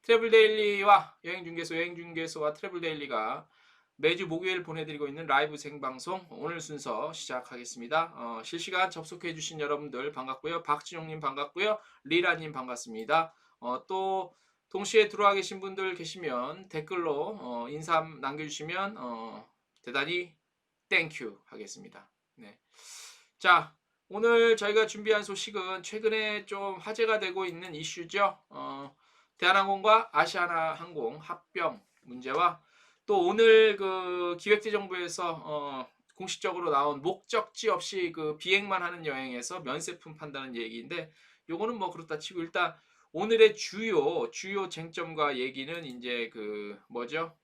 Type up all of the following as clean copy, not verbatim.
트래블 데일리와 여행중개소와 트래블 데일리가 매주 목요일 보내드리고 있는 라이브 생방송 오늘 순서 시작하겠습니다. 실시간 접속해주신 여러분들 반갑고요. 박진용님 반갑고요. 리라님 반갑습니다. 또 동시에 들어와 계신 분들 계시면 댓글로 인사 남겨주시면 대단히 땡큐 하겠습니다. 네. 자, 오늘 저희가 준비한 소식은 최근에 좀 화제가 되고 있는 이슈죠. 대한항공과 아시아나항공 합병 문제와 또 오늘 그 기획재정부에서 공식적으로 나온 목적지 없이 그 비행만 하는 여행에서 면세품 판다는 얘기인데 요거는 뭐 그렇다 치고 일단 오늘의 주요 쟁점과 얘기는 이제 그 뭐죠?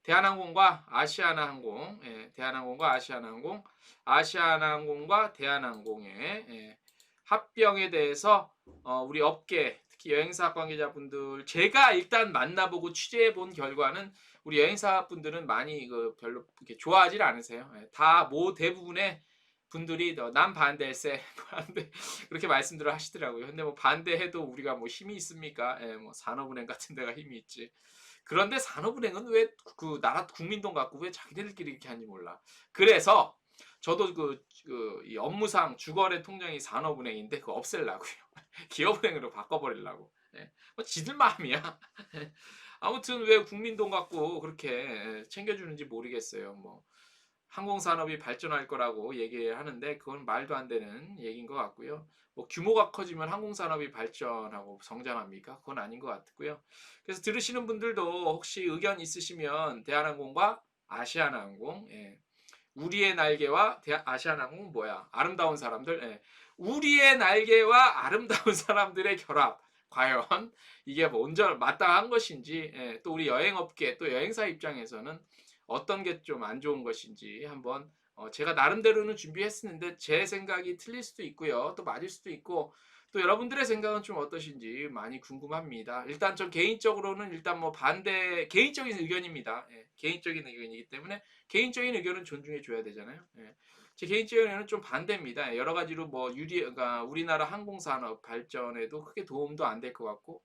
대한항공과 아시아나항공, 대한항공과 아시아나항공, 아시아나항공과 대한항공의 합병에 대해서 우리 업계 특히 여행사 관계자분들 제가 일단 만나보고 취재해 본 결과는 우리 여행사 분들은 많이 그 별로 이렇게 좋아하지 않으세요. 다 대부분의 분들이 난 반대세 반대 그렇게 말씀들을 하시더라고요. 근데 뭐 반대해도 우리가 뭐 힘이 있습니까? 뭐 산업은행 같은 데가 힘이 있지. 그런데 산업은행은 왜 그 나라 국민 돈 갖고 왜 자기네들끼리 이렇게 하는지 몰라. 그래서 저도 이 업무상 주거래 통장이 산업은행인데 그거 없앨라고요. 기업은행으로 바꿔버리려고. 뭐 지들 마음이야. 아무튼 왜 국민 돈 갖고 그렇게 챙겨주는지 모르겠어요. 뭐 항공산업이 발전할 거라고 얘기하는데 그건 말도 안 되는 얘기인 것 같고요. 뭐 규모가 커지면 항공산업이 발전하고 성장합니까? 그건 아닌 것 같고요. 그래서 들으시는 분들도 혹시 의견 있으시면 대한항공과 아시아나항공, 우리의 날개와 아시아나항공 뭐야? 아름다운 사람들, 우리의 날개와 아름다운 사람들의 결합. 과연 이게 뭐 온전 마땅한 것인지, 또 우리 여행업계 또 여행사 입장에서는 어떤 게 좀 안 좋은 것인지 한번 제가 나름대로는 준비했었는데 제 생각이 틀릴 수도 있고요. 또 맞을 수도 있고 또 여러분들의 생각은 좀 어떠신지 많이 궁금합니다. 일단 전 개인적으로는 일단 뭐 반대 개인적인 의견입니다. 개인적인 의견이기 때문에 개인적인 의견은 존중해 줘야 되잖아요. 제 개인적인 의견은 좀 반대입니다. 여러 가지로 뭐 그러니까 우리나라 항공산업 발전에도 크게 도움도 안 될 것 같고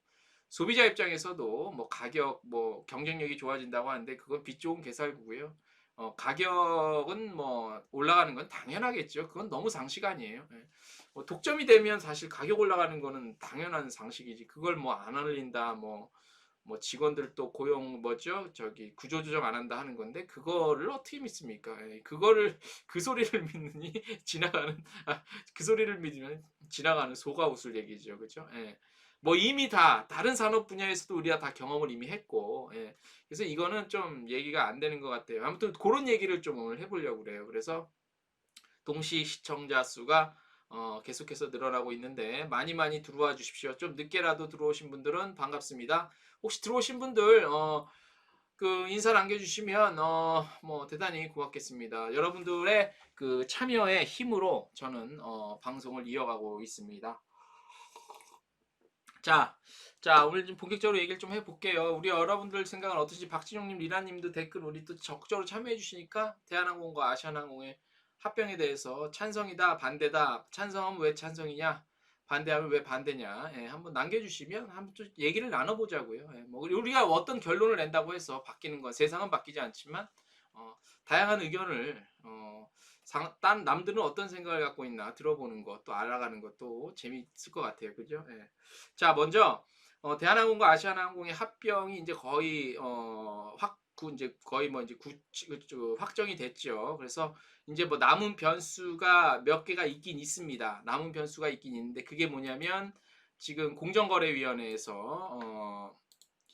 소비자 입장에서도 뭐 가격, 뭐 경쟁력이 좋아진다고 하는데 그건 빛 좋은 개살구고요. 가격은 뭐 올라가는 건 당연하겠죠. 그건 너무 상식 아니에요. 뭐 독점이 되면 사실 가격 올라가는 거는 당연한 상식이지. 그걸 뭐 안 올린다, 뭐 직원들 또 고용 뭐죠? 저기 구조조정 안 한다 하는 건데 그거를 어떻게 믿습니까? 그거를 그 소리를 믿느니 지나가는 그 소리를 믿으면 지나가는 소가 웃을 얘기죠, 그렇죠? 뭐 이미 다 다른 산업 분야에서도 우리가 다 경험을 이미 했고, 그래서 이거는 좀 얘기가 안 되는 것 같아요. 아무튼 그런 얘기를 좀 오늘 해보려고 그래요. 그래서 동시 시청자 수가 계속해서 늘어나고 있는데 많이 들어와 주십시오. 좀 늦게라도 들어오신 분들은 반갑습니다. 혹시 들어오신 분들 그 인사 남겨주시면 뭐 대단히 고맙겠습니다. 여러분들의 그 참여의 힘으로 저는 방송을 이어가고 있습니다. 자, 오늘 좀 본격적으로 얘기를 좀 해볼게요. 우리 여러분들 생각은 어떠신지 박진용님, 리나님도 댓글 우리 또 적극적으로 참여해 주시니까 대한항공과 아시아나항공의 합병에 대해서 찬성이다, 반대다, 찬성하면 왜 찬성이냐, 반대하면 왜 반대냐, 한번 남겨주시면 한번 좀 얘기를 나눠보자고요. 뭐 우리가 어떤 결론을 낸다고 해서 바뀌는 건 세상은 바뀌지 않지만 다양한 의견을 딴 남들은 어떤 생각을 갖고 있나 들어보는 것, 또 알아가는 것도 재미있을 것 같아요. 그죠? 자, 먼저 대한항공과 아시아나항공의 합병이 이제 거의 이제 거의 뭐 이제 확정이 됐죠. 그래서 이제 뭐 남은 변수가 몇 개가 있긴 있습니다. 남은 변수가 있긴 있는데 그게 뭐냐면 지금 공정거래위원회에서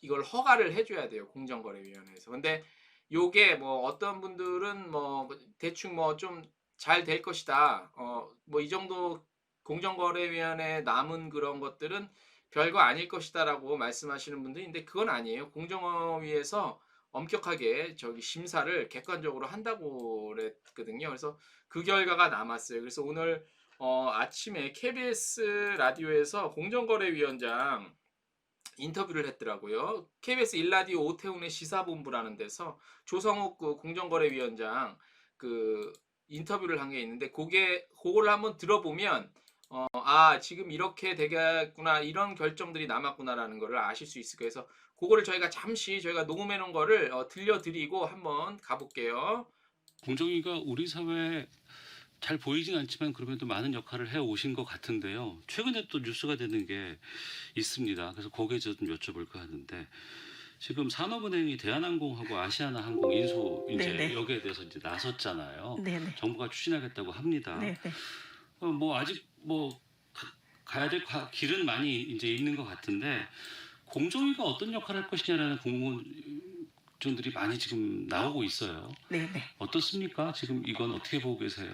이걸 허가를 해줘야 돼요. 공정거래위원회에서. 근데 요게 뭐 어떤 분들은 뭐 대충 뭐 좀 잘 될 것이다. 뭐 이 정도 공정거래위원회 남은 그런 것들은 별거 아닐 것이다라고 말씀하시는 분들이 있는데 그건 아니에요. 공정위에서 엄격하게 저기 심사를 객관적으로 한다고 그랬거든요. 그래서 그 결과가 남았어요. 그래서 오늘 아침에 KBS 라디오에서 공정거래위원장 인터뷰를 했더라고요. KBS 일라디오 오태훈의 시사본부라는 데서 조성욱 그 공정거래위원장 그 인터뷰를 한 게 있는데 그거를 한번 들어보면 지금 이렇게 되겠구나, 이런 결정들이 남았구나라는 거를 아실 수 있을 거예요. 그래서 그거를 저희가 녹음해 놓은 거를 들려드리고 한번 가볼게요. 공정위가 우리 사회에 잘 보이진 않지만 그럼에도 많은 역할을 해 오신 것 같은데요. 최근에 또 뉴스가 되는 게 있습니다. 그래서 거기에 좀 여쭤볼까 하는데 지금 산업은행이 대한항공하고 아시아나항공 인수 이제 네네. 여기에 대해서 이제 나섰잖아요. 네네. 정부가 추진하겠다고 합니다. 네네. 뭐 아직 뭐 가야 될 길은 많이 이제 있는 것 같은데 공정위가 어떤 역할을 할 것이냐라는 궁금증들이 많이 지금 나오고 있어요. 네네. 어떻습니까? 지금 이건 어떻게 보고 계세요?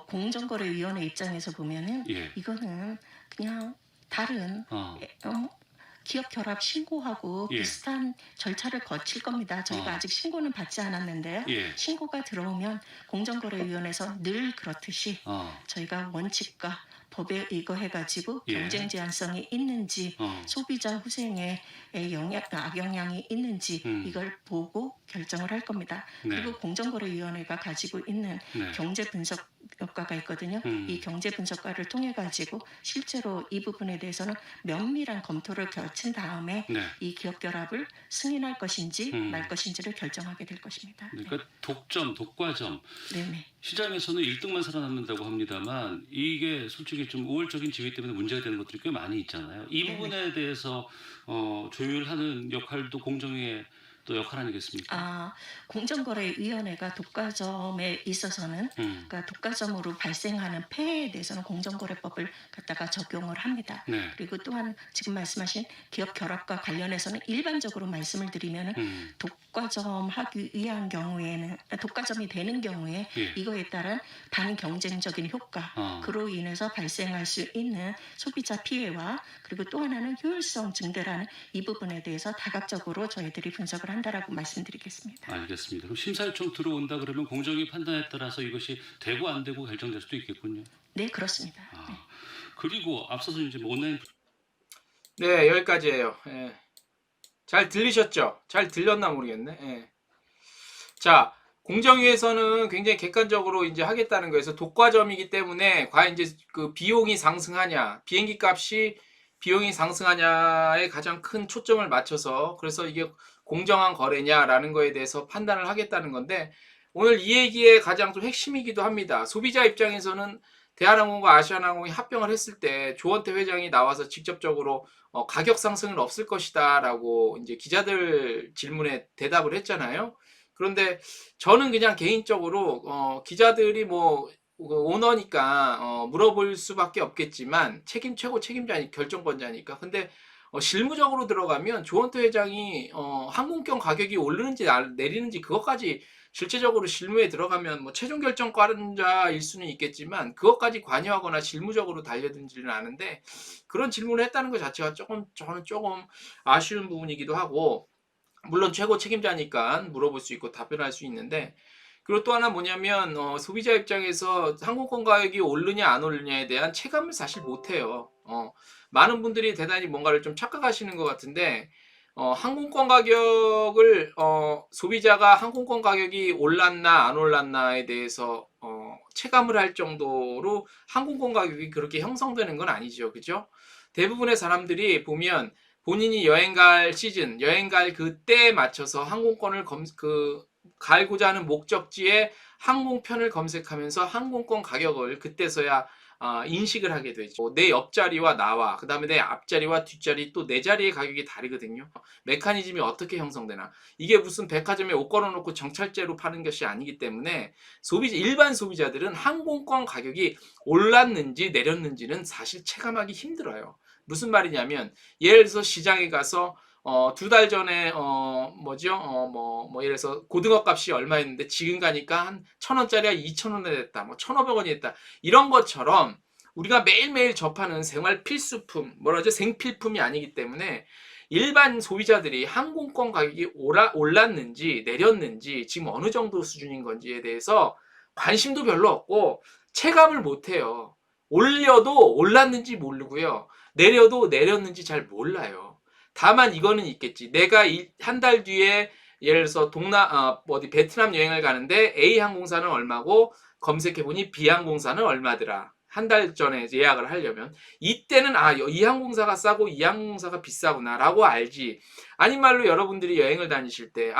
공정거래위원회 입장에서 보면은 예. 이거는 그냥 다른 어. 기업 결합 신고하고 예. 비슷한 절차를 거칠 겁니다. 저희가 아직 신고는 받지 않았는데요. 예. 신고가 들어오면 공정거래위원회에서 늘 그렇듯이 어. 저희가 원칙과 법에 의거해가지고 예. 경쟁 제한성이 있는지 소비자 후생에 악영향이 있는지 이걸 보고 결정을 할 겁니다. 네. 그리고 공정거래위원회가 가지고 있는 네. 경제 분석가가 있거든요. 이 경제 분석가를 통해 가지고 실제로 이 부분에 대해서는 면밀한 검토를 거친 다음에 네. 이 기업 결합을 승인할 것인지 말 것인지를 결정하게 될 것입니다. 그러니까 독과점. 네네. 시장에서는 1등만 살아남는다고 합니다만 이게 솔직히 좀 우월적인 지위 때문에 문제가 되는 것들이 꽤 많이 있잖아요. 이 부분에 대해서 조율하는 역할도 공정위의 또 역할 아니겠습니까? 공정거래위원회가 독과점에 있어서는 그러니까 독과점으로 발생하는 폐해에 대해서는 공정거래법을 갖다가 적용을 합니다. 네. 그리고 또한 지금 말씀하신 기업 결합과 관련해서는 일반적으로 말씀을 드리면은 독과점하기 위한 경우에는 독과점이 되는 경우에 예. 이거에 따른 반경쟁적인 효과 그로 인해서 발생할 수 있는 소비자 피해와 그리고 또 하나는 효율성 증대라는 이 부분에 대해서 다각적으로 저희들이 분석을 한다라고 말씀드리겠습니다. 알겠습니다. 그럼 심사 요청 들어온다 그러면 공정위 판단에 따라서 이것이 되고 안 되고 결정될 수도 있겠군요. 네, 그렇습니다. 네. 그리고 앞서서 이제 온라인 네, 여기까지예요. 예. 잘 들리셨죠? 잘 들렸나 모르겠네. 예. 자, 공정위에서는 굉장히 객관적으로 이제 하겠다는 거에서 독과점이기 때문에 과연 이제 그 비용이 상승하냐, 비행기 값이 비용이 상승하냐에 가장 큰 초점을 맞춰서 그래서 이게 공정한 거래냐라는 거에 대해서 판단을 하겠다는 건데 오늘 이 얘기의 가장 좀 핵심이기도 합니다. 소비자 입장에서는 대한항공과 아시아나항공이 합병을 했을 때 조원태 회장이 나와서 직접적으로 가격 상승은 없을 것이다라고 이제 기자들 질문에 대답을 했잖아요. 그런데 저는 그냥 개인적으로 기자들이 뭐 오너니까 물어볼 수밖에 없겠지만 최고 책임자니 결정권자니까. 근데 실무적으로 들어가면 조원태 회장이 항공권 가격이 오르는지 내리는지 그것까지 실제적으로 실무에 들어가면 뭐 최종 결정권자일 수는 있겠지만 그것까지 관여하거나 실무적으로 달려든지는 않은데 그런 질문을 했다는 것 자체가 저는 조금 아쉬운 부분이기도 하고 물론 최고 책임자니까 물어볼 수 있고 답변할 수 있는데 그리고 또 하나 뭐냐면 소비자 입장에서 항공권 가격이 오르냐 안 오르냐에 대한 체감을 사실 못해요. 많은 분들이 대단히 뭔가를 좀 착각하시는 것 같은데 항공권 가격을 소비자가 항공권 가격이 올랐나 안 올랐나에 대해서 체감을 할 정도로 항공권 가격이 그렇게 형성되는 건 아니죠. 그죠? 대부분의 사람들이 보면 본인이 여행 갈 시즌, 여행 갈 그때에 맞춰서 항공권을 갈고자 하는 목적지에 항공편을 검색하면서 항공권 가격을 그때서야 인식을 하게 되죠. 내 옆자리와 나와 그 다음에 내 앞자리와 뒷자리 또 내 자리의 가격이 다르거든요. 메커니즘이 어떻게 형성되나 이게 무슨 백화점에 옷 걸어놓고 정찰제로 파는 것이 아니기 때문에 일반 소비자들은 항공권 가격이 올랐는지 내렸는지는 사실 체감하기 힘들어요. 무슨 말이냐면 예를 들어서 시장에 가서 2달 전에 예를 들어서 고등어 값이 얼마였는데 지금 가니까 한 1,000원짜리가 2,000원에 됐다. 뭐 1,500원이 됐다. 이런 것처럼 우리가 매일매일 접하는 생활 필수품, 생필품이 아니기 때문에 일반 소비자들이 항공권 가격이 올랐는지 내렸는지 지금 어느 정도 수준인 건지에 대해서 관심도 별로 없고 체감을 못 해요. 올려도 올랐는지 모르고요. 내려도 내렸는지 잘 몰라요. 다만 이거는 있겠지. 내가 한 달 뒤에 예를 들어서 베트남 여행을 가는데 A 항공사는 얼마고 검색해보니 B 항공사는 얼마더라. 한 달 전에 예약을 하려면 이때는 이 항공사가 싸고 이 항공사가 비싸구나라고 알지. 아닌 말로 여러분들이 여행을 다니실 때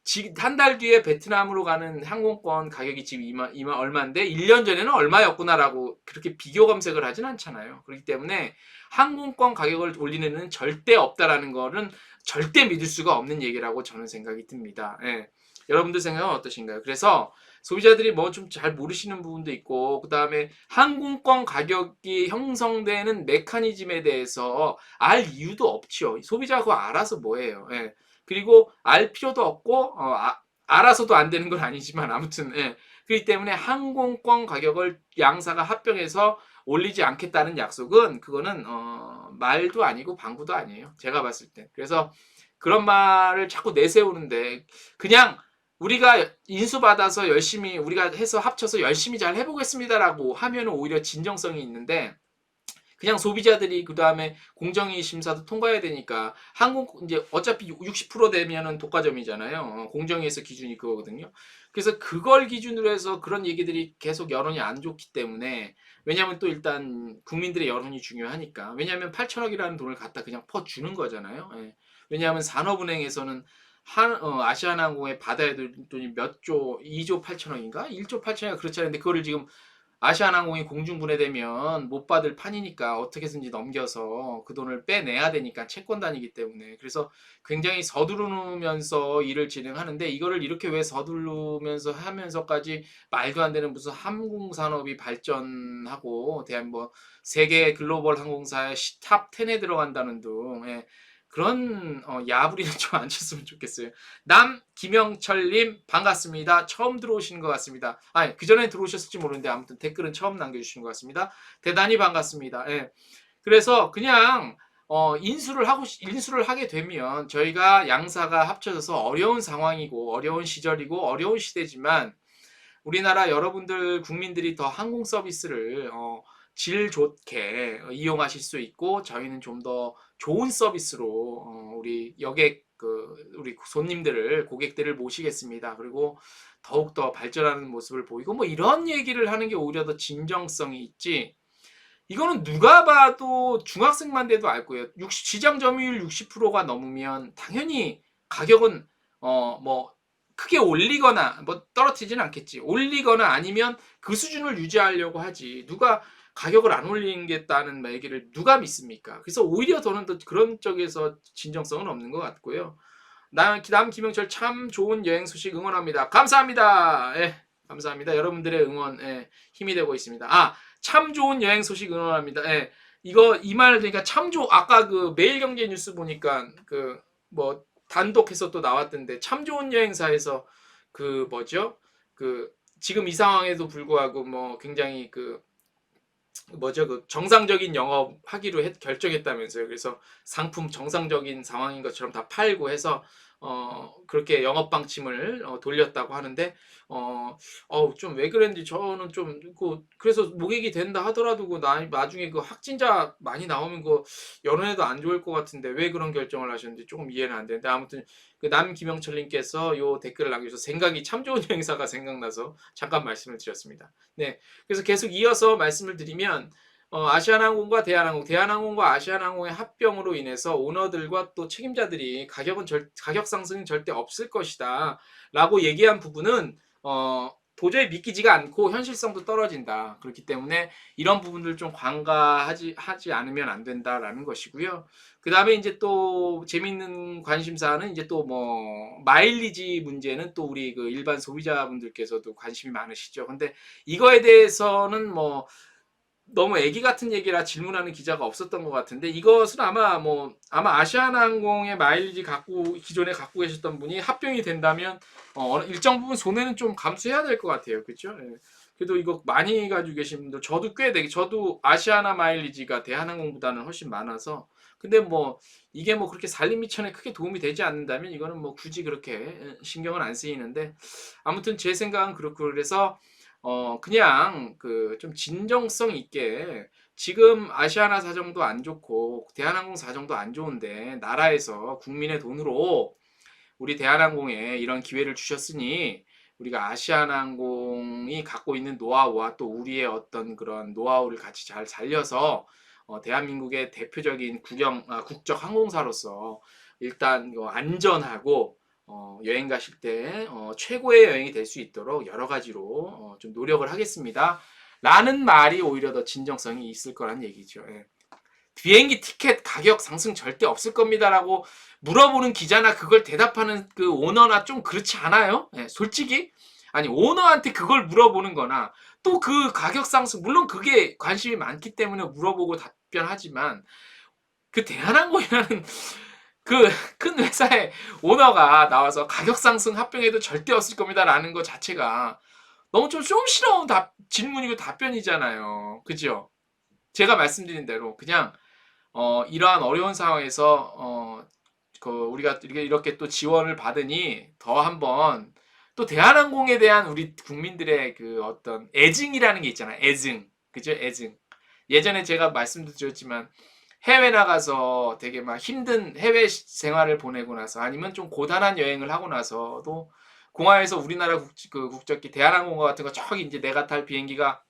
지금 한 달 뒤에 베트남으로 가는 항공권 가격이 지금 이마 얼마인데 1년 전에는 얼마였구나라고 그렇게 비교 검색을 하진 않잖아요. 그렇기 때문에 항공권 가격을 올리는 데는 절대 없다라는 거는 절대 믿을 수가 없는 얘기라고 저는 생각이 듭니다. 예. 여러분들 생각은 어떠신가요? 그래서 소비자들이 뭐 좀 잘 모르시는 부분도 있고, 그 다음에 항공권 가격이 형성되는 메커니즘에 대해서 알 이유도 없죠. 소비자가 그거 알아서 뭐예요. 예. 그리고 알 필요도 없고, 알아서도 안 되는 건 아니지만, 아무튼, 예. 그렇기 때문에 항공권 가격을 양사가 합병해서 올리지 않겠다는 약속은, 그거는, 말도 아니고 방구도 아니에요. 제가 봤을 때. 그래서 그런 말을 자꾸 내세우는데, 그냥 우리가 인수받아서 열심히 우리가 해서 합쳐서 열심히 잘 해보겠습니다라고 하면 오히려 진정성이 있는데 그냥 소비자들이 그 다음에 공정위 심사도 통과해야 되니까 이제 어차피 60% 되면은 독과점이잖아요. 공정위에서 기준이 그거거든요. 그래서 그걸 기준으로 해서 그런 얘기들이 계속 여론이 안 좋기 때문에 왜냐하면 또 일단 국민들의 여론이 중요하니까 왜냐하면 8천억이라는 돈을 갖다 그냥 퍼주는 거잖아요. 예. 왜냐하면 산업은행에서는 아시아나항공에 받아야 될 돈이 몇 조, 2조 8천억인가? 1조 8천억인가 그렇지 않은데 그거를 지금 아시아나항공이 공중분해되면 못 받을 판이니까 어떻게든지 넘겨서 그 돈을 빼내야 되니까 채권단이기 때문에 그래서 굉장히 서두르면서 일을 진행하는데 이거를 이렇게 왜 서두르면서 하면서까지 말도 안 되는 무슨 항공산업이 발전하고 뭐 세계 글로벌 항공사의 탑 10에 들어간다는 등 예. 그런 야부리는 좀 안 쳤으면 좋겠어요. 김영철님 반갑습니다. 처음 들어오시는 것 같습니다. 그 전에 들어오셨을지 모르는데 아무튼 댓글은 처음 남겨주시는 것 같습니다. 대단히 반갑습니다. 예. 그래서 그냥 인수를 하게 되면 저희가 양사가 합쳐져서 어려운 상황이고 어려운 시절이고 어려운 시대지만 우리나라 여러분들 국민들이 더 항공 서비스를 질 좋게 이용하실 수 있고 저희는 좀 더 좋은 서비스로 우리 우리 고객들을 모시겠습니다. 그리고 더욱더 발전하는 모습을 보이고 뭐 이런 얘기를 하는 게 오히려 더 진정성이 있지. 이거는 누가 봐도 중학생만 돼도 알 거예요. 시장 점유율 60%가 넘으면 당연히 가격은 뭐 크게 올리거나 뭐 떨어뜨리진 않겠지. 올리거나 아니면 그 수준을 유지하려고 하지. 누가 가격을 안 올리겠다는 얘기를 누가 믿습니까? 그래서 오히려 저는 더 그런 쪽에서 진정성은 없는 것 같고요. 김영철 참 좋은 여행 소식 응원합니다. 감사합니다. 예, 감사합니다. 여러분들의 응원 힘이 되고 있습니다. 참 좋은 여행 소식 응원합니다. 예, 이 말 그러니까 아까 그 매일경제 뉴스 보니까 뭐 단독해서 또 나왔던데 참 좋은 여행사에서 지금 이 상황에도 불구하고 뭐 굉장히 정상적인 영업 하기로 결정했다면서요. 그래서 상품 정상적인 상황인 것처럼 다 팔고 해서 그렇게 영업 방침을 돌렸다고 하는데 좀 왜 그랬는지 저는 좀 그래서 목액이 된다 하더라도 나중에 확진자 많이 나오면 여론에도 안 좋을 것 같은데 왜 그런 결정을 하셨는지 조금 이해는 안 되는데 아무튼 남김영철님께서 요 댓글을 남겨주셔서 생각이 참 좋은 여행사가 생각나서 잠깐 말씀을 드렸습니다. 네, 그래서 계속 이어서 말씀을 드리면 아시아나항공과 대한항공과 아시아나항공의 합병으로 인해서 오너들과 또 책임자들이 가격 상승이 절대 없을 것이다 라고 얘기한 부분은 도저히 믿기지가 않고 현실성도 떨어진다. 그렇기 때문에 이런 부분들 좀 관가하지 않으면 안 된다라는 것이고요. 그 다음에 이제 또 재밌는 관심사는 이제 또 뭐 마일리지 문제는 또 우리 일반 소비자분들께서도 관심이 많으시죠. 근데 이거에 대해서는 뭐 너무 애기 같은 얘기라 질문하는 기자가 없었던 것 같은데 이것은 아마 아시아나항공의 마일리지 기존에 갖고 계셨던 분이 합병이 된다면 일정 부분 손해는 좀 감수해야 될 것 같아요. 그렇죠? 예. 그래도 이거 많이 가지고 계신 분들 저도 아시아나 마일리지가 대한항공보다는 훨씬 많아서 근데 뭐 이게 뭐 그렇게 살림미천에 크게 도움이 되지 않는다면 이거는 뭐 굳이 그렇게 신경은 안 쓰이는데 아무튼 제 생각은 그렇고 그래서 그냥 좀 진정성 있게 지금 아시아나 사정도 안 좋고 대한항공 사정도 안 좋은데 나라에서 국민의 돈으로 우리 대한항공에 이런 기회를 주셨으니 우리가 아시아나항공이 갖고 있는 노하우와 또 우리의 어떤 그런 노하우를 같이 잘 살려서 대한민국의 대표적인 국적 항공사로서 일단 안전하고 여행 가실 때 최고의 여행이 될 수 있도록 여러 가지로 좀 노력을 하겠습니다. 라는 말이 오히려 더 진정성이 있을 거란 얘기죠. 예. 비행기 티켓 가격 상승 절대 없을 겁니다라고 물어보는 기자나 그걸 대답하는 그 오너나 좀 그렇지 않아요? 예, 솔직히 아니 오너한테 그걸 물어보는 거나 또 그 가격 상승 물론 그게 관심이 많기 때문에 물어보고 답변하지만 그 대한항공이라는 그 큰 회사의 오너가 나와서 가격 상승 합병해도 절대 없을 겁니다라는 것 자체가 너무 좀 쫌스러운 질문이고 답변이잖아요. 그죠? 제가 말씀드린 대로 그냥 이러한 어려운 상황에서 우리가 이렇게 또 지원을 받으니 더 한번 또 대한항공에 대한 우리 국민들의 그 어떤 애증이라는 게 있잖아요. 애증. 그죠? 애증. 예전에 제가 말씀도 드렸지만 해외 나가서 되게 막 힘든 해외 생활을 보내고 나서 아니면 좀 고단한 여행을 하고 나서도 공항에서 우리나라 국적기 대한항공과 같은 거 저기 이제 내가 탈 비행기가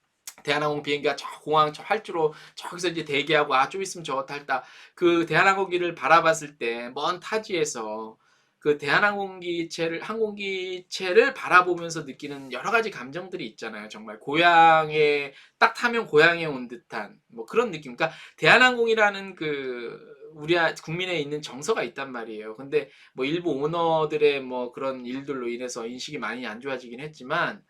대한항공 비행기가 저 공항 저 활주로 저기서 이제 대기하고 좀 있으면 저거 탈다 그 대한항공기를 바라봤을 때 먼 타지에서 그 항공기체를 바라보면서 느끼는 여러 가지 감정들이 있잖아요. 정말 고향에 딱 타면 고향에 온 듯한 뭐 그런 느낌. 그러니까 대한항공이라는 그 우리 국민에 있는 정서가 있단 말이에요. 근데 뭐 일부 오너들의 뭐 그런 일들로 인해서 인식이 많이 안 좋아지긴 했지만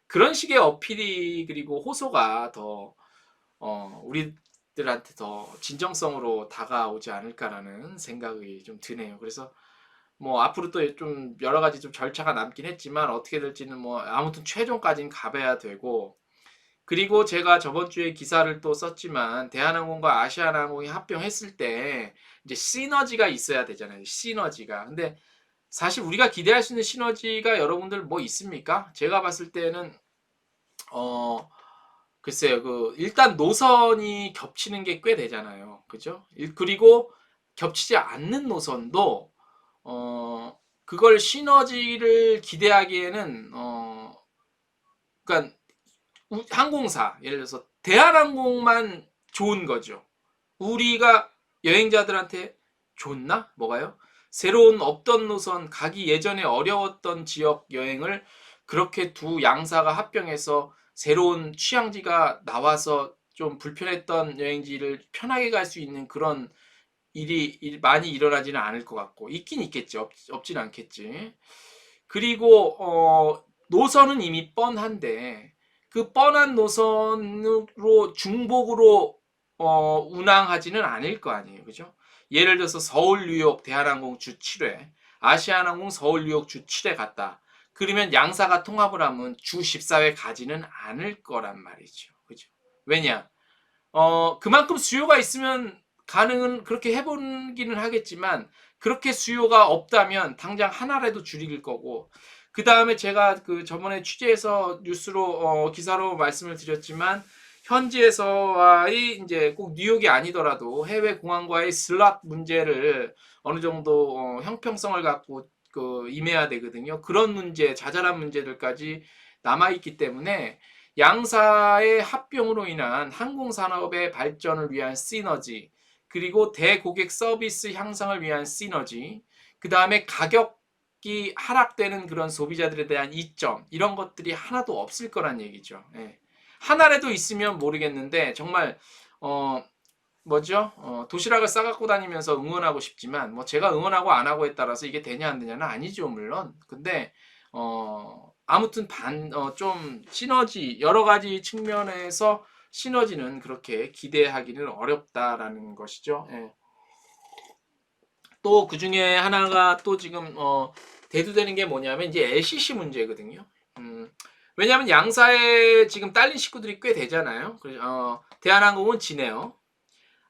그런 식의 어필이 그리고 호소가 더 우리들한테 더 진정성으로 다가오지 않을까라는 생각이 좀 드네요. 그래서 뭐 앞으로 또 좀 여러 가지 좀 절차가 남긴 했지만 어떻게 될지는 뭐 아무튼 최종까지는 가봐야 되고 그리고 제가 저번 주에 기사를 또 썼지만 대한항공과 아시아나항공이 합병했을 때 이제 시너지가 있어야 되잖아요. 시너지가. 근데 사실 우리가 기대할 수 있는 시너지가 여러분들 뭐 있습니까? 제가 봤을 때는 글쎄요. 일단 노선이 겹치는 게 꽤 되잖아요. 그죠? 그리고 겹치지 않는 노선도 그걸 시너지를 기대하기에는 그러니까 항공사 예를 들어서 대한항공만 좋은 거죠. 우리가 여행자들한테 좋나? 뭐가요? 새로운 없던 노선 가기 예전에 어려웠던 지역 여행을 그렇게 두 양사가 합병해서 새로운 취향지가 나와서 좀 불편했던 여행지를 편하게 갈 수 있는 그런 일이 많이 일어나지는 않을 것 같고 있긴 있겠지 없진 않겠지. 그리고 노선은 이미 뻔한데 그 뻔한 노선으로 중복으로 운항하지는 않을 거 아니에요. 그죠? 예를 들어서 서울 뉴욕 대한항공 주 7회 아시아나항공 서울 뉴욕 주 7회 갔다. 그러면 양사가 통합을 하면 주 14회 가지는 않을 거란 말이죠. 그죠? 왜냐? 그만큼 수요가 있으면 가능은 그렇게 해보기는 하겠지만 그렇게 수요가 없다면 당장 하나라도 줄일 거고 그 다음에 제가 그 저번에 취재해서 뉴스로 기사로 말씀을 드렸지만 현지에서의 이제 꼭 뉴욕이 아니더라도 해외 공항과의 슬롯 문제를 어느 정도 형평성을 갖고 임해야 되거든요. 그런 문제, 자잘한 문제들까지 남아 있기 때문에 양사의 합병으로 인한 항공산업의 발전을 위한 시너지, 그리고 대고객 서비스 향상을 위한 시너지, 그 다음에 가격이 하락되는 그런 소비자들에 대한 이점, 이런 것들이 하나도 없을 거란 얘기죠. 예. 하나라도 있으면 모르겠는데 정말 도시락을 싸갖고 다니면서 응원하고 싶지만 뭐 제가 응원하고 안 하고에 따라서 이게 되냐 안 되냐는 아니죠 물론. 근데 아무튼 좀 시너지 여러 가지 측면에서 시너지는 그렇게 기대하기는 어렵다라는 것이죠. 예. 또 그 중에 하나가 또 지금 대두되는 게 뭐냐면 이제 LCC 문제거든요. 왜냐하면 양사에 지금 딸린 식구들이 꽤 되잖아요. 그래서 대한항공은 진에어,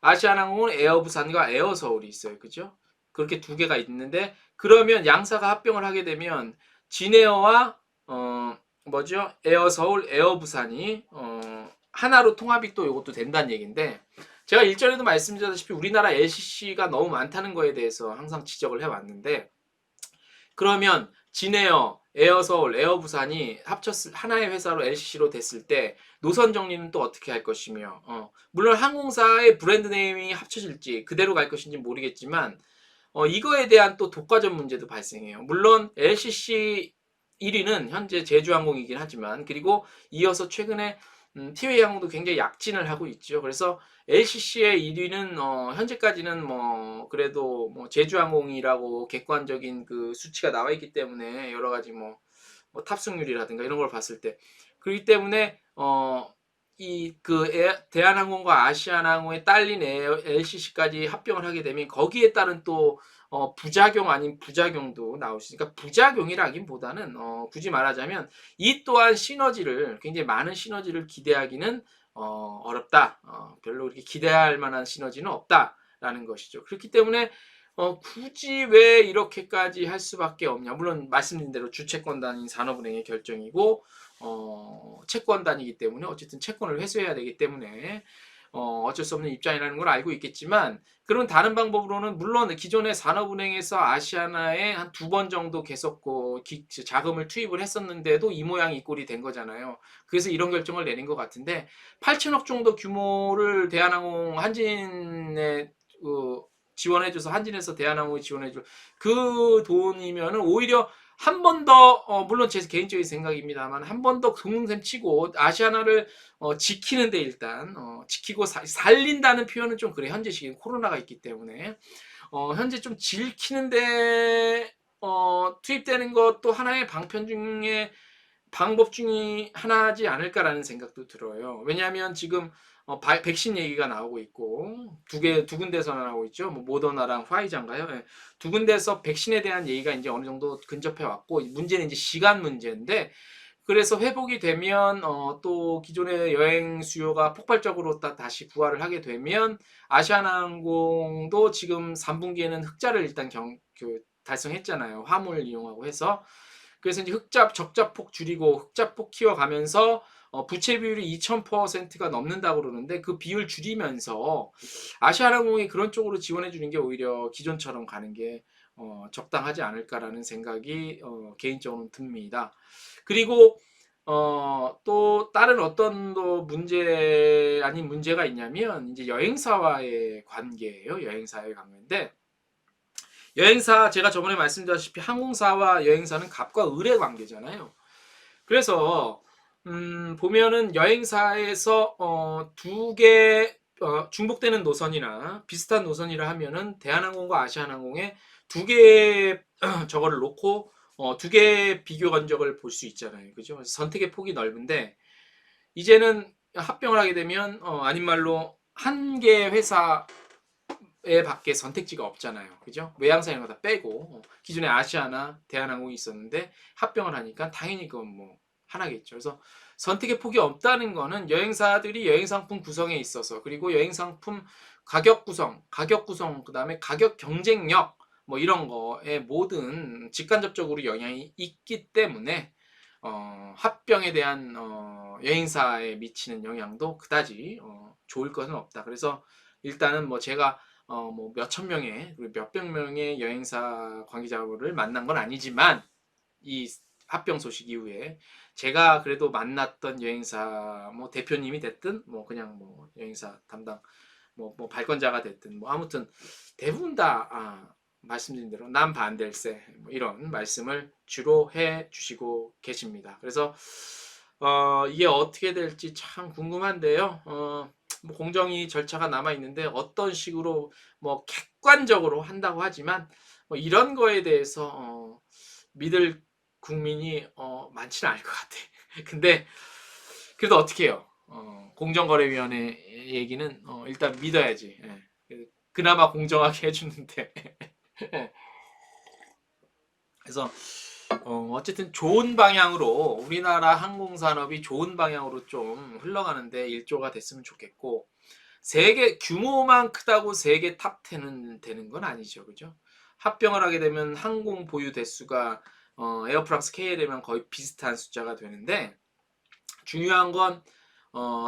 아시아나항공은 에어부산과 에어서울이 있어요. 그죠? 그렇게 두 개가 있는데 그러면 양사가 합병을 하게 되면 진에어와 에어서울, 에어부산이 하나로 통합이 또 이것도 된다는 얘기인데 제가 일전에도 말씀드렸다시피 우리나라 LCC가 너무 많다는 거에 대해서 항상 지적을 해왔는데 그러면 진에어, 에어서울, 에어부산이 합쳤을 하나의 회사로 LCC로 됐을 때 노선 정리는 또 어떻게 할 것이며 물론 항공사의 브랜드 네임이 합쳐질지 그대로 갈 것인지 모르겠지만 이거에 대한 또 독과점 문제도 발생해요. 물론 LCC 1위는 현재 제주항공이긴 하지만 그리고 이어서 최근에 티웨이 항공도 굉장히 약진을 하고 있죠. 그래서 LCC의 1위는 현재까지는 뭐 그래도 뭐 제주항공이라고 객관적인 그 수치가 나와 있기 때문에 여러 가지 뭐 탑승률이라든가 이런 걸 봤을 때 그렇기 때문에 대한항공과 아시아나항공에 딸린 LCC까지 합병을 하게 되면 거기에 따른 또 부작용 아닌 부작용도 나올 수 있으니까 부작용이라기보다는 굳이 말하자면 이 또한 시너지를 굉장히 많은 시너지를 기대하기는 어렵다. 별로 그렇게 기대할 만한 시너지는 없다라는 것이죠. 그렇기 때문에 굳이 왜 이렇게까지 할 수밖에 없냐. 물론 말씀드린 대로 주채권단인 산업은행의 결정이고 채권단이기 때문에 어쨌든 채권을 회수해야 되기 때문에 어쩔 수 없는 입장이라는 걸 알고 있겠지만 그런 다른 방법으로는 물론 기존의 산업은행에서 아시아나에 한 2번 정도 계속 자금을 투입을 했었는데도 이 모양 이 꼴이 된 거잖아요. 그래서 이런 결정을 내린 것 같은데 8천억 정도 규모를 대한항공 한진에 지원해줘서 한진에서 대한항공이 지원해줘 그 돈이면은 오히려 한 번 더 물론 제 개인적인 생각입니다만 한 번 더 동생 치고 아시아나를 지키는데 일단 지키고 살린다는 표현은 좀 그래. 현재 시기엔 코로나가 있기 때문에 현재 좀 지키는데 투입되는 것도 하나의 방법 중에 하나지 않을까라는 생각도 들어요. 왜냐하면 지금 백신 얘기가 나오고 있고 두 군데서 나오고 있죠. 뭐 모더나랑 화이자인가요? 네. 두 군데서 백신에 대한 얘기가 이제 어느 정도 근접해 왔고 문제는 이제 시간 문제인데 그래서 회복이 되면 또 기존의 여행 수요가 폭발적으로 다시 부활을 하게 되면 아시아나항공도 지금 3분기에는 흑자를 일단 달성했잖아요. 화물을 이용하고 해서 그래서 이제 적자폭 줄이고 흑자폭 키워가면서 부채 비율이 2000%가 넘는다고 그러는데 그 비율 줄이면서 아시아나항공이 그런 쪽으로 지원해 주는 게 오히려 기존처럼 가는 게 적당하지 않을까라는 생각이 개인적으로 듭니다. 그리고 또 다른 어떤 문제 아닌 문제가 있냐면 이제 여행사와의 관계예요. 여행사의 관계인데 여행사 제가 저번에 말씀드렸다시피 항공사와 여행사는 갑과 을의 관계잖아요. 그래서 보면은 여행사에서 두 개 중복되는 노선이나 비슷한 노선이라 하면은 대한항공과 아시아나항공에 두 개의 저거를 놓고 두 개의 비교 견적을 볼 수 있잖아요. 그죠? 선택의 폭이 넓은데 이제는 합병을 하게 되면 아닌 말로 한 개의 회사 에 밖에 선택지가 없잖아요. 그죠? 외항사 이런 거 다 빼고 기존에 아시아나 대한항공이 있었는데 합병을 하니까 당연히 그건 뭐 하나겠죠. 그래서 선택의 폭이 없다는 거는 여행사들이 여행상품 구성에 있어서 그리고 여행상품 가격 구성, 그다음에 가격 경쟁력 뭐 이런 거에 모든 직간접적으로 영향이 있기 때문에 합병에 대한 여행사에 미치는 영향도 그다지 좋을 것은 없다. 그래서 일단은 뭐 제가 뭐 몇천 명의 몇백 명의 여행사 관계자를 만난 건 아니지만 이 합병 소식 이후에 제가 그래도 만났던 여행사 뭐 대표님이 됐든 뭐 그냥 뭐 여행사 담당 뭐 발권자가 됐든 뭐 아무튼 대부분 다 말씀드린 대로 난 반댈세 뭐 이런 말씀을 주로 해 주시고 계십니다. 그래서 이게 어떻게 될지 참 궁금한데요. 뭐 공정위 절차가 남아 있는데 어떤 식으로 뭐 객관적으로 한다고 하지만 뭐 이런 거에 대해서 믿을 국민이 많지는 않을 것 같아. 근데 그래도 어떻게 해요? 공정거래위원회 얘기는 일단 믿어야지. 예. 그나마 공정하게 해주는데. 그래서 어쨌든 좋은 방향으로 우리나라 항공산업이 좋은 방향으로 좀 흘러가는데 일조가 됐으면 좋겠고 세계 규모만 크다고 세계 탑 10은 되는 건 아니죠. 그죠? 합병을 하게 되면 항공 보유 대수가 에어프랑스 KLM이랑 거의 비슷한 숫자가 되는데 중요한 건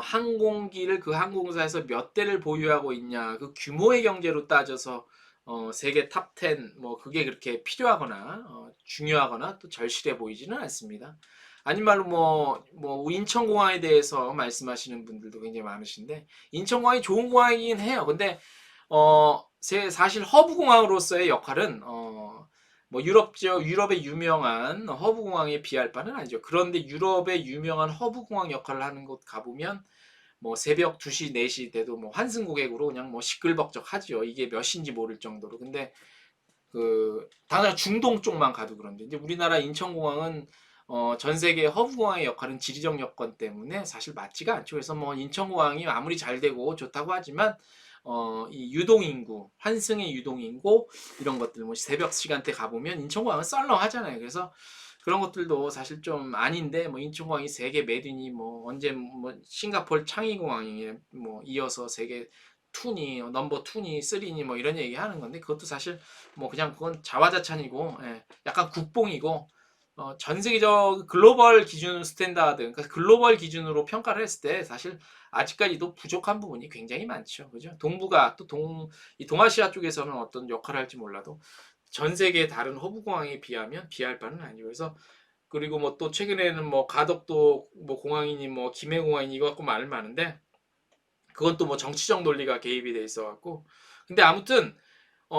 항공기를 그 항공사에서 몇 대를 보유하고 있냐 그 규모의 경제로 따져서 세계 탑 10 뭐 그게 그렇게 필요하거나 중요하거나 또 절실해 보이지는 않습니다. 아닌 말로 뭐 인천공항에 대해서 말씀하시는 분들도 굉장히 많으신데 인천공항이 좋은 공항이긴 해요. 근데 사실 허브 공항으로서의 역할은 뭐 유럽의 유명한 허브 공항에 비할 바는 아니죠. 그런데 유럽의 유명한 허브 공항 역할을 하는 곳 가보면 뭐 새벽 2시, 4시 돼도 뭐 환승 고객으로 그냥 뭐 시끌벅적하죠. 이게 몇 시인지 모를 정도로. 근데 당장 중동 쪽만 가도 그런데 이제 우리나라 인천공항은 전 세계 허브 공항의 역할은 지리적 여건 때문에 사실 맞지가 않죠. 그래서 뭐 인천공항이 아무리 잘 되고 좋다고 하지만 이 유동인구, 환승의 유동인구 이런 것들 뭐 새벽 시간대 가보면 인천공항은 썰렁하잖아요. 그래서 그런 것들도 사실 좀 아닌데 뭐 인천공항이 세계 메린이 뭐 언제 뭐 싱가포르 창의공항에 뭐 이어서 세계 투니 넘버 투니 쓰리니 뭐 이런 얘기 하는 건데 그것도 사실 뭐 그냥 그건 자화자찬이고 약간 국뽕이고 전 세계적 글로벌 기준 스탠다드 그러니까 글로벌 기준으로 평가를 했을 때 사실 아직까지도 부족한 부분이 굉장히 많죠. 그죠? 동북아 또 이 동아시아 쪽에서는 어떤 역할을 할지 몰라도 전 세계 다른 허브공항에 비하면 비할 바는 아니고 그래서 그리고 뭐 또 최근에는 뭐 가덕도 뭐 공항이니 뭐 김해공항이니 이거 갖고 말을 많은데 그건 또 뭐 정치적 논리가 개입이 돼 있어 갖고 근데 아무튼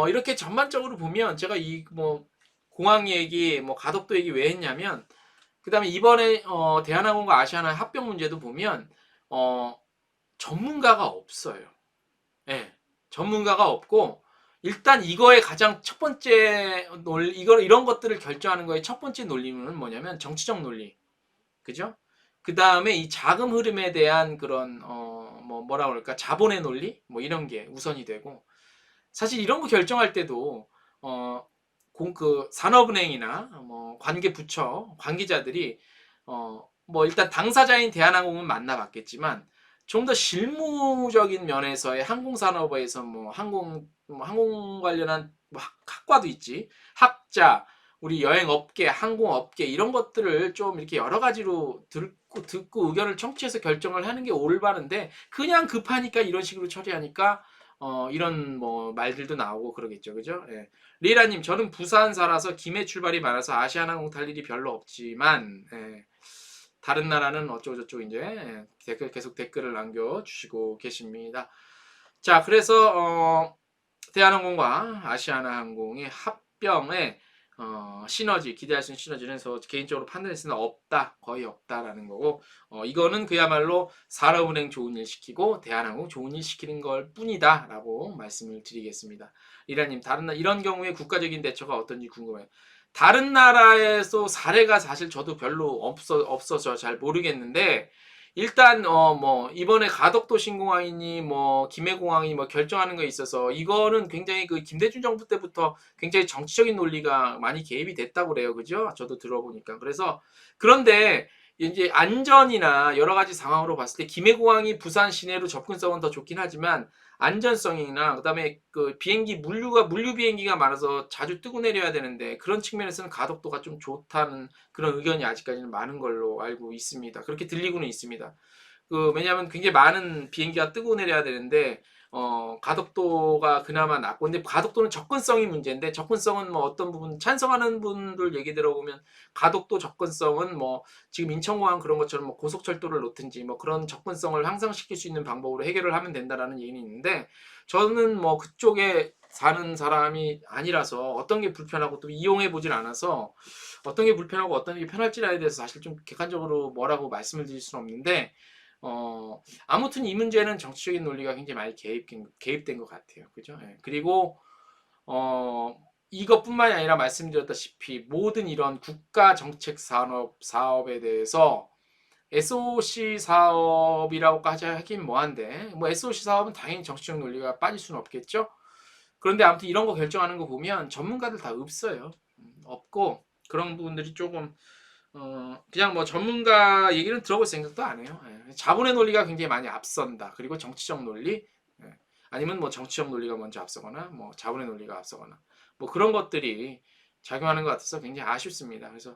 이렇게 전반적으로 보면 제가 이 뭐 공항 얘기 뭐 가덕도 얘기 왜 했냐면 그다음에 이번에 대한항공과 아시아나 합병 문제도 보면 전문가가 없어요. 예. 전문가가 없고 일단 이거의 가장 첫 번째 이런 것들을 결정하는 거의 첫 번째 논리는 뭐냐면 정치적 논리. 그죠? 그다음에 이 자금 흐름에 대한 그런 뭐라 그럴까? 자본의 논리? 뭐 이런 게 우선이 되고 사실 이런 거 결정할 때도 산업은행이나 뭐 관계 부처 관계자들이 뭐 일단 당사자인 대한항공은 만나봤겠지만 좀 더 실무적인 면에서의 항공 산업에서 뭐 항공 관련한 뭐 학과도 있지 학자 우리 여행업계 항공업계 이런 것들을 좀 이렇게 여러 가지로 듣고 의견을 청취해서 결정을 하는 게 올바른데 그냥 급하니까 이런 식으로 처리하니까 이런 뭐 말들도 나오고 그러겠죠. 그죠? 예. 리라님, 저는 부산 살아서 김해 출발이 많아서 아시아나항공 탈 일이 별로 없지만, 다른 나라는 어쩌고저쩌고 이제, 계속 댓글을 남겨주시고 계십니다. 자, 그래서, 대한항공과 아시아나항공의 합병에 시너지 기대할 수 있는 시너지는 저 개인적으로 판단했을 때 없다 거의 없다라는 거고 이거는 그야말로 산업은행 좋은 일 시키고 대한항공 좋은 일 시키는 걸 뿐이다 라고 말씀을 드리겠습니다. 리라님 이런 경우에 국가적인 대처가 어떤지 궁금해요. 다른 나라에서 사례가 사실 저도 별로 없어서 잘 모르겠는데 일단 뭐 이번에 가덕도 신공항이니 뭐 김해공항이 뭐 결정하는 거에 있어서 이거는 굉장히 그 김대중 정부 때부터 굉장히 정치적인 논리가 많이 개입이 됐다고 그래요. 그죠? 저도 들어보니까. 그래서 그런데 이제 안전이나 여러 가지 상황으로 봤을 때 김해공항이 부산 시내로 접근성은 더 좋긴 하지만 안전성이나 그다음에 그 비행기 물류 비행기가 많아서 자주 뜨고 내려야 되는데 그런 측면에서는 가덕도가 좀 좋다는 그런 의견이 아직까지는 많은 걸로 알고 있습니다. 그렇게 들리고는 있습니다. 왜냐하면 굉장히 많은 비행기가 뜨고 내려야 되는데 가덕도가 그나마 낫고 근데 가덕도는 접근성이 문제인데 접근성은 뭐 어떤 부분 찬성하는 분들 얘기 들어보면 가덕도 접근성은 뭐 지금 인천공항 그런 것처럼 뭐 고속철도를 놓든지 뭐 그런 접근성을 향상시킬 수 있는 방법으로 해결을 하면 된다라는 얘기는 있는데 저는 뭐 그쪽에 사는 사람이 아니라서 어떤 게 불편하고 또 이용해 보질 않아서 어떤 게 불편하고 어떤 게 편할지에 대해서 사실 좀 객관적으로 뭐라고 말씀을 드릴 수는 없는데 아무튼 이 문제는 정치적인 논리가 굉장히 많이 개입된 것 같아요. 그죠? 예. 그리고 이것뿐만이 아니라 말씀드렸다시피 모든 이런 국가 정책 사업에 대해서 SOC 사업이라고 하긴 뭐한데 뭐 SOC 사업은 당연히 정치적 논리가 빠질 수는 없겠죠. 그런데 아무튼 이런 거 결정하는 거 보면 전문가들 다 없어요. 없고 그런 부분들이 조금 그냥 뭐 전문가 얘기는 들어볼 생각도 안 해요. 자본의 논리가 굉장히 많이 앞선다. 그리고 정치적 논리, 아니면 뭐 정치적 논리가 먼저 앞서거나, 뭐 자본의 논리가 앞서거나, 뭐 그런 것들이 작용하는 것 같아서 굉장히 아쉽습니다. 그래서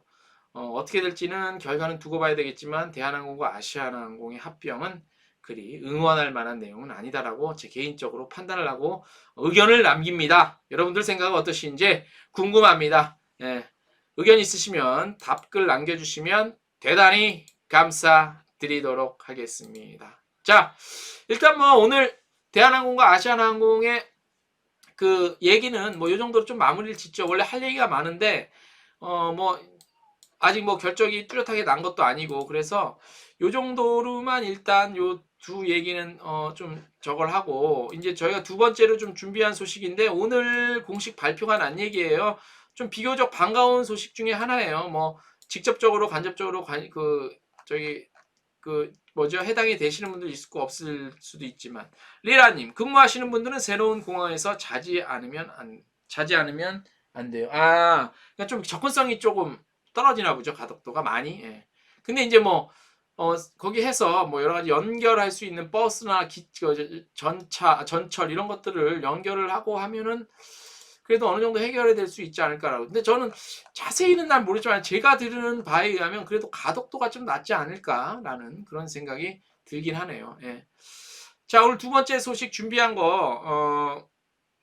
어떻게 될지는 결과는 두고 봐야 되겠지만 대한항공과 아시아나항공의 합병은 그리 응원할 만한 내용은 아니다라고 제 개인적으로 판단을 하고 의견을 남깁니다. 여러분들 생각은 어떠신지 궁금합니다. 예, 의견 있으시면 답글 남겨주시면 대단히 감사드리도록 하겠습니다. 자, 일단 뭐 오늘 대한항공과 아시아나항공의 그 얘기는 뭐 이 정도로 좀 마무리를 짓죠. 원래 할 얘기가 많은데 뭐 아직 뭐 결정이 뚜렷하게 난 것도 아니고 그래서 요 정도로만 일단 요 두 얘기는 좀 저걸 하고 이제 저희가 두 번째로 좀 준비한 소식인데 오늘 공식 발표가 난 얘기예요. 좀 비교적 반가운 소식 중에 하나예요. 뭐 직접적으로 간접적으로 그 뭐죠 해당이 되시는 분들 있을 거 없을 수도 있지만 리라님 근무하시는 분들은 새로운 공항에서 자지 않으면 안 돼요. 아, 그러니까 좀 접근성이 조금 떨어지나 보죠. 가덕도가 많이. 예. 근데 이제 뭐 거기 해서 뭐 여러 가지 연결할 수 있는 버스나 전철 이런 것들을 연결을 하고 하면은 그래도 어느 정도 해결이 될 수 있지 않을까라고. 근데 저는 자세히는 난 모르지만 제가 들은 바에 의하면 그래도 가덕도가 좀 낫지 않을까라는 그런 생각이 들긴 하네요. 예. 자, 오늘 두 번째 소식 준비한 거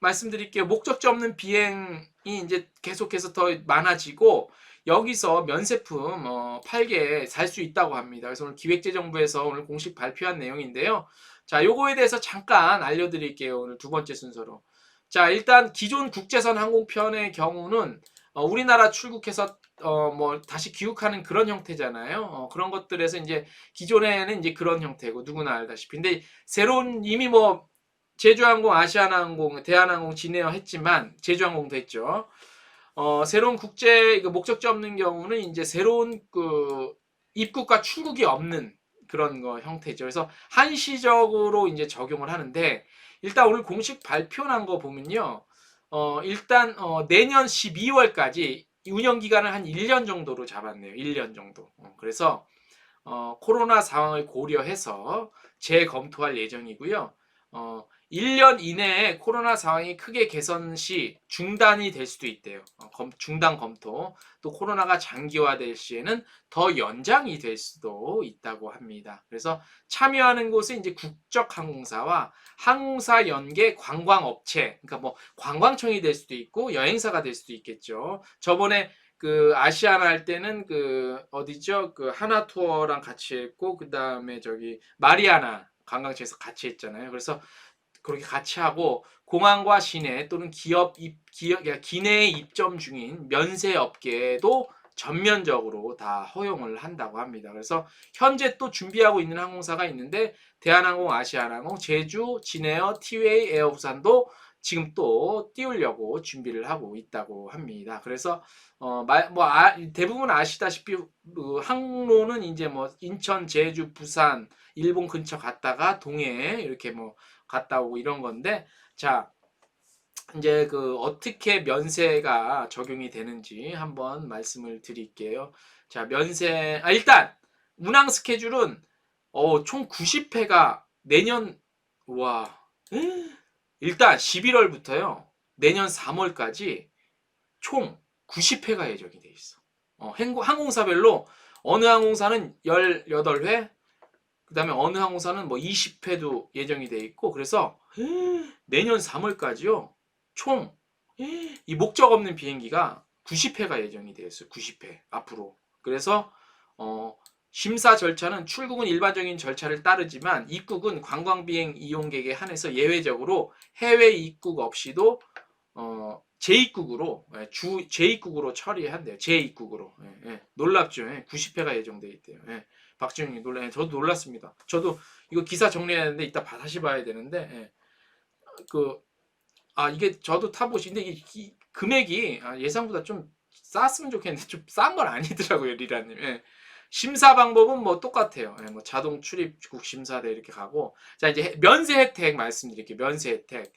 말씀드릴게요. 목적지 없는 비행이 이제 계속해서 더 많아지고 여기서 면세품 팔게 살 수 있다고 합니다. 그래서 오늘 기획재정부에서 오늘 공식 발표한 내용인데요. 자, 요거에 대해서 잠깐 알려드릴게요. 오늘 두 번째 순서로. 자, 일단 기존 국제선 항공편의 경우는 우리나라 출국해서 뭐 다시 귀국하는 그런 형태잖아요. 그런 것들에서 이제 기존에는 이제 그런 형태고 누구나 알다시피. 근데 새로운 이미 뭐 제주항공, 아시아나항공, 대한항공, 진에어 했지만 제주항공도 했죠. 새로운 국제 목적지 없는 경우는 이제 새로운 그 입국과 출국이 없는 그런 거 형태죠. 그래서 한시적으로 이제 적용을 하는데 일단 오늘 공식 발표 난 거 보면요. 일단 내년 12월까지 운영 기간을 한 1년 정도로 잡았네요. 1년 정도. 그래서 코로나 상황을 고려해서 재검토할 예정이고요. 1년 이내에 코로나 상황이 크게 개선 시 중단이 될 수도 있대요. 중단 검토. 또 코로나가 장기화될 시에는 더 연장이 될 수도 있다고 합니다. 그래서 참여하는 곳은 이제 국적항공사와 항공사 연계 관광업체, 그러니까 뭐 관광청이 될 수도 있고 여행사가 될 수도 있겠죠. 저번에 그 아시아나 할 때는 그 어디죠? 그 하나투어랑 같이 했고 그 다음에 저기 마리아나 관광청에서 같이 했잖아요. 그래서 그렇게 같이 하고 공항과 시내 또는 기내에 입점 중인 면세 업계도 전면적으로 다 허용을 한다고 합니다. 그래서 현재 또 준비하고 있는 항공사가 있는데 대한항공, 아시아나항공, 제주, 진에어, 티웨이, 에어부산도 지금 또 띄우려고 준비를 하고 있다고 합니다. 그래서 대부분 아시다시피 항로는 이제 뭐 인천, 제주, 부산, 일본 근처 갔다가 동해 이렇게 뭐 갔다 오고 이런 건데 자 이제 그 어떻게 면세가 적용이 되는지 한번 말씀을 드릴게요. 자 면세 일단 운항 스케줄은 총 90회가 내년 와 일단 11월부터요 내년 3월까지 총 90회가 예정이 돼 있어. 항공사별로 어느 항공사는 18회 그 다음에 어느 항공사는 뭐 20회도 예정이 돼 있고 그래서 내년 3월까지요 총 이 목적 없는 비행기가 90회가 예정이 되어 있어요. 90회 앞으로. 그래서 심사 절차는 출국은 일반적인 절차를 따르지만 입국은 관광비행 이용객에 한해서 예외적으로 해외 입국 없이도 재입국으로 재입국으로 처리한대요. 재입국으로. 놀랍죠. 90회가 예정돼 있대요. 박지훈이 놀라요. 저도 놀랐습니다. 저도 이거 기사 정리해야 되는데 이따 다시 봐야 되는데 이게 저도 타보시는데 이 금액이 예상보다 좀 쌌으면 좋겠는데 좀 싼 건 아니더라고요. 리라님. 심사 방법은 뭐 똑같아요. 뭐 자동 출입국 심사대 이렇게 가고 자 이제 면세 혜택 말씀드릴게요. 면세 혜택.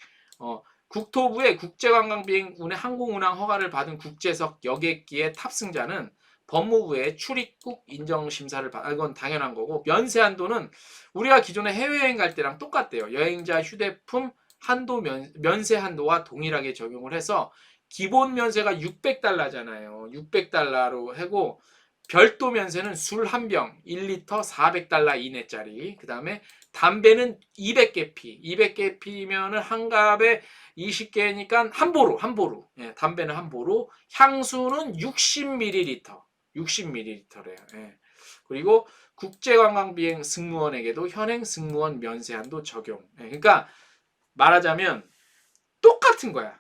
국토부의 국제관광비행 운행 항공운항 허가를 받은 국제석 여객기의 탑승자는 법무부의 출입국 인정심사를 이건 당연한 거고 면세 한도는 우리가 기존에 해외여행 갈 때랑 똑같대요. 여행자 휴대폰 한도 면세 한도와 동일하게 적용을 해서 기본 면세가 600달러잖아요. 600달러로 하고 별도 면세는 술 한 병 1리터 400달러 이내짜리 그 다음에 담배는 200개 피. 200개 피면은 한 갑에 20개니까 한 보루. 예, 담배는 한 보루. 향수는 60ml. 60ml래요. 예. 그리고 국제관광비행 승무원에게도 현행 승무원 면세한도 적용. 예, 그러니까 말하자면 똑같은 거야.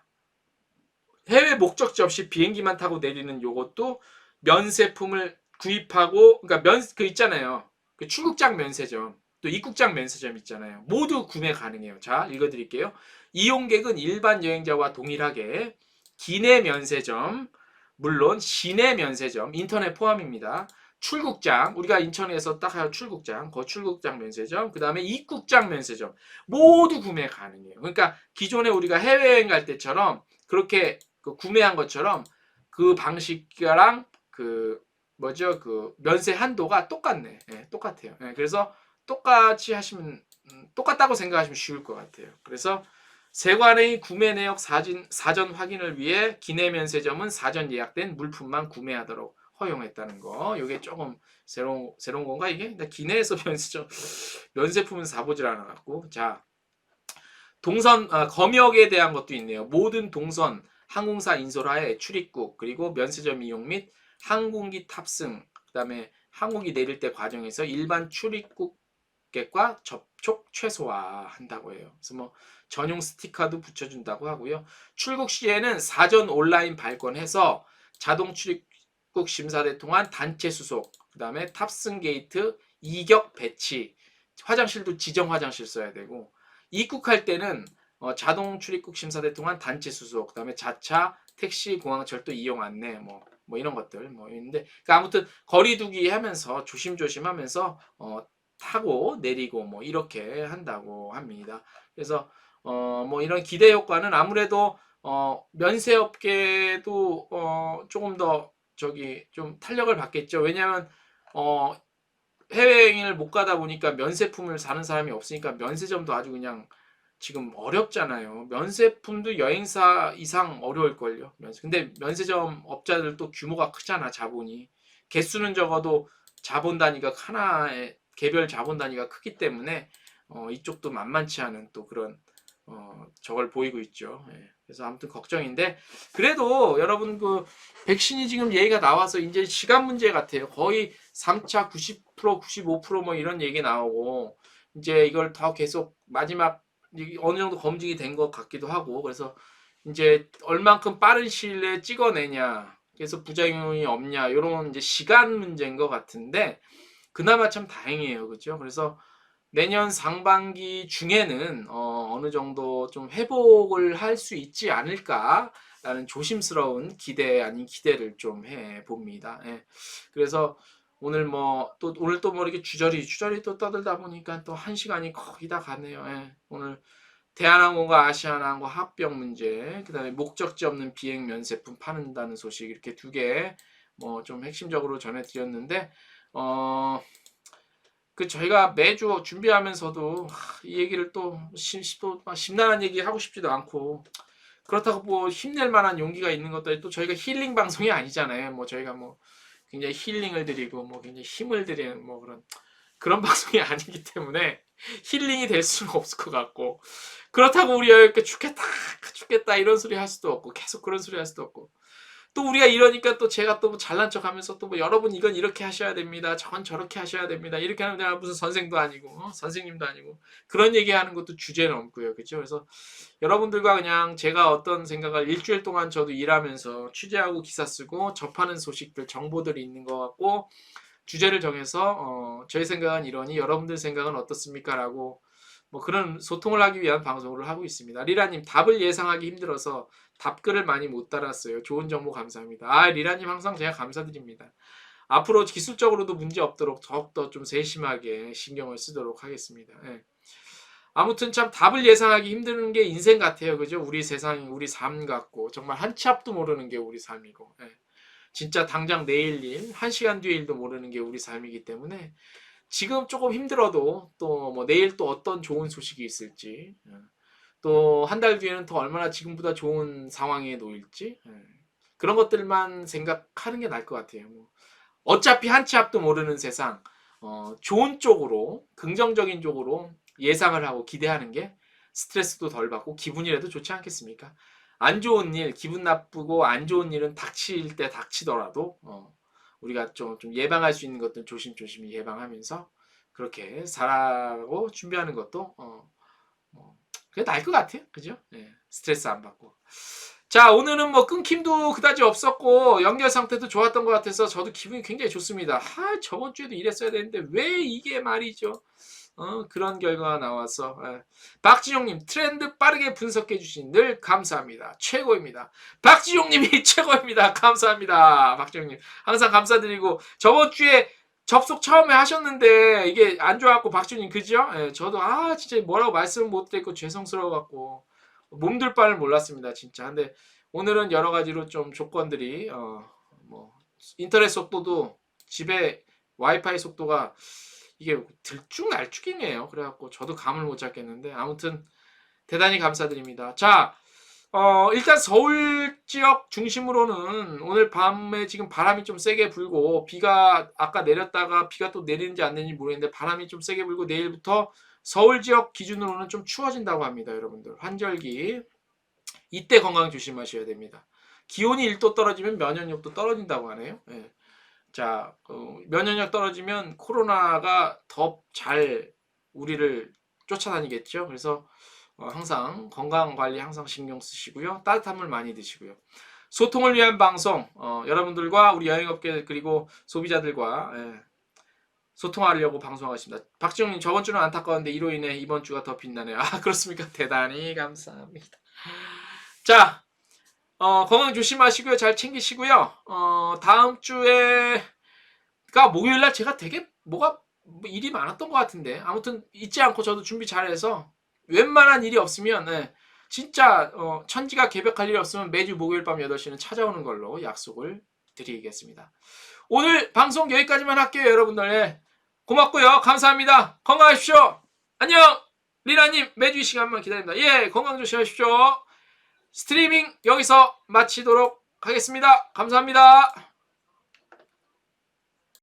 해외 목적지 없이 비행기만 타고 내리는 요것도 면세품을 구입하고, 그러니까 그 있잖아요. 그 출국장 면세점, 또 입국장 면세점 있잖아요. 모두 구매 가능해요. 자, 읽어드릴게요. 이용객은 일반 여행자와 동일하게 기내 면세점, 물론 시내 면세점, 인터넷 포함입니다. 출국장, 우리가 인천에서 딱 하여 출국장, 출국장 면세점, 그 다음에 입국장 면세점 모두 구매 가능해요. 그러니까 기존에 우리가 해외여행 갈 때처럼 그렇게 구매한 것처럼 그 방식이랑 그 면세 한도가 똑같네. 예, 똑같아요. 예, 그래서 똑같이 하시면 똑같다고 생각하시면 쉬울 것 같아요. 그래서 세관의 구매 내역 사전 확인을 위해 기내 면세점은 사전 예약된 물품만 구매하도록 허용했다는 거. 이게 조금 새로운 건가 이게? 기내에서 면세품은 사보질 않아갖고. 자, 동선 검역에 대한 것도 있네요. 모든 동선 항공사 인솔하에 출입국 그리고 면세점 이용 및 항공기 탑승 그다음에 항공기 내릴 때 과정에서 일반 출입국객과 접촉 최소화한다고 해요. 그래서 뭐 전용 스티커도 붙여준다고 하고요. 출국 시에는 사전 온라인 발권해서 자동 출입국 심사대 통한 단체 수속 그다음에 탑승 게이트 이격 배치 화장실도 지정 화장실 써야 되고 입국할 때는 자동 출입국 심사대 통한 단체 수속, 그다음에 자차, 택시, 공항철도 이용 안내, 뭐 이런 것들 뭐 있는데, 그러니까 아무튼 거리두기 하면서 조심하면서 타고 내리고 뭐 이렇게 한다고 합니다. 그래서 뭐 이런 기대 효과는 아무래도 면세업계도 조금 더 좀 탄력을 받겠죠. 왜냐하면 해외여행을 못 가다 보니까 면세품을 사는 사람이 없으니까 면세점도 아주 그냥 지금 어렵잖아요. 면세품도 여행사 이상 어려울걸요. 근데 면세점 업자들도 규모가 크잖아, 자본이. 개수는 적어도 자본 단위가 하나의 개별 자본 단위가 크기 때문에 이쪽도 만만치 않은 또 그런 저걸 보이고 있죠. 예. 그래서 아무튼 걱정인데 그래도 여러분 그 백신이 지금 얘기가 나와서 이제 시간 문제 같아요. 거의 3차 90% 95% 뭐 이런 얘기 나오고 이제 이걸 더 계속 마지막 어느 정도 검증이 된 것 같기도 하고 그래서 이제 얼만큼 빠른 시일 내에 찍어내냐 그래서 부작용이 없냐 이런 이제 시간 문제인 것 같은데 그나마 참 다행이에요. 그렇죠? 그래서 내년 상반기 중에는 어느 정도 좀 회복을 할 수 있지 않을까라는 조심스러운 기대 아닌 기대를 좀 해봅니다. 예. 그래서 오늘 오늘 또 이렇게 주저리 또 떠들다 보니까 또 1시간이 거의 다 갔네요. 예. 오늘 대한항공과 아시아나항공 합병 문제, 그 다음에 목적지 없는 비행 면세품 파는다는 소식 이렇게 2개 좀 핵심적으로 전해드렸는데 저희가 매주 준비하면서도 이 얘기를 또 심란한 얘기 하고 싶지도 않고 그렇다고 뭐 힘낼 만한 용기가 있는 것도 또 저희가 힐링 방송이 아니잖아요. 저희가 굉장히 힐링을 드리고 굉장히 힘을 드리는 그런 방송이 아니기 때문에 힐링이 될 수는 없을 것 같고 그렇다고 우리가 이렇게 죽겠다 이런 소리 할 수도 없고 계속 그런 소리 할 수도 없고 또 우리가 이러니까 또 제가 또 잘난 척하면서 또 여러분 이건 이렇게 하셔야 됩니다. 저건 저렇게 하셔야 됩니다. 이렇게 하면 내가 무슨 선생도 아니고 선생님도 아니고 그런 얘기하는 것도 주제는 없고요. 그렇죠? 그래서 여러분들과 그냥 제가 어떤 생각을 일주일 동안 저도 일하면서 취재하고 기사 쓰고 접하는 소식들 정보들이 있는 것 같고 주제를 정해서 저희 생각은 이러니 여러분들 생각은 어떻습니까? 라고 그런 소통을 하기 위한 방송을 하고 있습니다. 리라님 답을 예상하기 힘들어서 답글을 많이 못 달았어요. 좋은 정보 감사합니다. 리라님 항상 제가 감사드립니다. 앞으로 기술적으로도 문제 없도록 더욱더 좀 세심하게 신경을 쓰도록 하겠습니다. 예. 아무튼 참 답을 예상하기 힘든 게 인생 같아요. 그죠? 우리 세상, 우리 삶 같고 정말 한 치 앞도 모르는 게 우리 삶이고 예. 진짜 당장 내일 일, 1시간 뒤의 일도 모르는 게 우리 삶이기 때문에 지금 조금 힘들어도 또 내일 또 어떤 좋은 소식이 있을지 또 한 달 뒤에는 더 얼마나 지금보다 좋은 상황에 놓일지 그런 것들만 생각하는 게 나을 것 같아요. 어차피 한 치 앞도 모르는 세상 좋은 쪽으로 긍정적인 쪽으로 예상을 하고 기대하는 게 스트레스도 덜 받고 기분이라도 좋지 않겠습니까? 안 좋은 일, 기분 나쁘고 안 좋은 일은 닥칠 때 닥치더라도 우리가 좀 예방할 수 있는 것들 조심조심히 예방하면서 그렇게 살아가고 준비하는 것도 그게 나을 것 같아요. 그죠? 예, 스트레스 안 받고. 자, 오늘은 뭐 끊김도 그다지 없었고 연결 상태도 좋았던 것 같아서 저도 기분이 굉장히 좋습니다. 저번 주에도 이랬어야 되는데 왜 이게 말이죠? 그런 결과가 나와서 박진용님 트렌드 빠르게 분석해 주신 늘 감사합니다. 최고입니다. 박진용님이 최고입니다. 감사합니다. 박진용님 항상 감사드리고 저번 주에 접속 처음에 하셨는데 이게 안 좋아갖고 박진용님 그죠? 저도 진짜 뭐라고 말씀을 못 드렸고 죄송스러워갖고 몸둘 바를 몰랐습니다. 진짜. 근데 오늘은 여러 가지로 좀 조건들이 뭐 인터넷 속도도 집에 와이파이 속도가 이게 들쭉날쭉이네요. 그래갖고 저도 감을 못 잡겠는데 아무튼 대단히 감사드립니다. 자, 일단 서울 지역 중심으로는 오늘 밤에 지금 바람이 좀 세게 불고 비가 아까 내렸다가 비가 또 내리는지 안 내리는지 모르겠는데 바람이 좀 세게 불고 내일부터 서울 지역 기준으로는 좀 추워진다고 합니다. 여러분들 환절기 이때 건강 조심하셔야 됩니다. 기온이 1도 떨어지면 면역력도 떨어진다고 하네요. 예. 자, 면역력 떨어지면 코로나가 더 잘 우리를 쫓아다니겠죠. 그래서 항상 건강 관리 항상 신경 쓰시고요. 따뜻한 물 많이 드시고요. 소통을 위한 방송, 여러분들과 우리 여행업계 그리고 소비자들과 소통하려고 방송하십니다. 박지영님 저번 주는 안타까웠는데 이로 인해 이번 주가 더 빛나네요. 그렇습니까? 대단히 감사합니다. 자, 건강 조심하시고요. 잘 챙기시고요. 다음 주에가 목요일날 제가 되게 뭐가 일이 많았던 것 같은데 아무튼 잊지 않고 저도 준비 잘해서 웬만한 일이 없으면 진짜 천지가 개벽할 일이 없으면 매주 목요일 밤 8시는 찾아오는 걸로 약속을 드리겠습니다. 오늘 방송 여기까지만 할게요. 여러분들 고맙고요. 감사합니다. 건강하십시오. 안녕. 리나님 매주 이 시간만 기다립니다. 예, 건강 조심하십시오. 스트리밍 여기서 마치도록 하겠습니다. 감사합니다.